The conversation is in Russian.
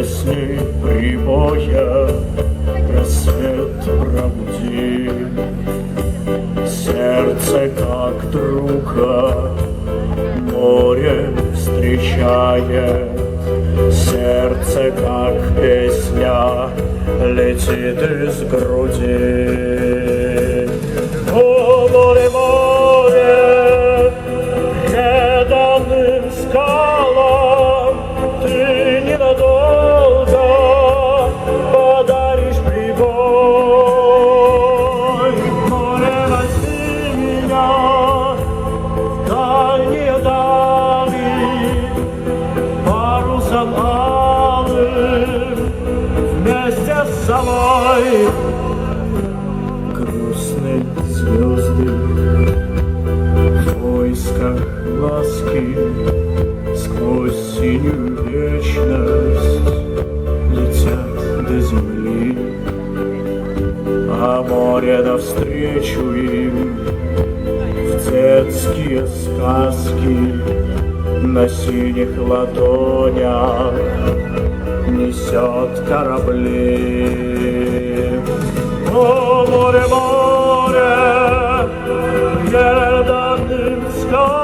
песни прибоя рассвет пробуди. Сердце, как друга, море встречает. Сердце, как песня, летит из груди. О, море, море, преданным скалам ты ненадолго подаришь прибой. Море, возьми меня в дальние дали, парусом алым вместе с собой. Грустные звезды в поисках ласки сквозь синюю вечность летят до земли, а море навстречу им в детские сказки на синих ладонях несет корабли. О, море, море, преданным скалам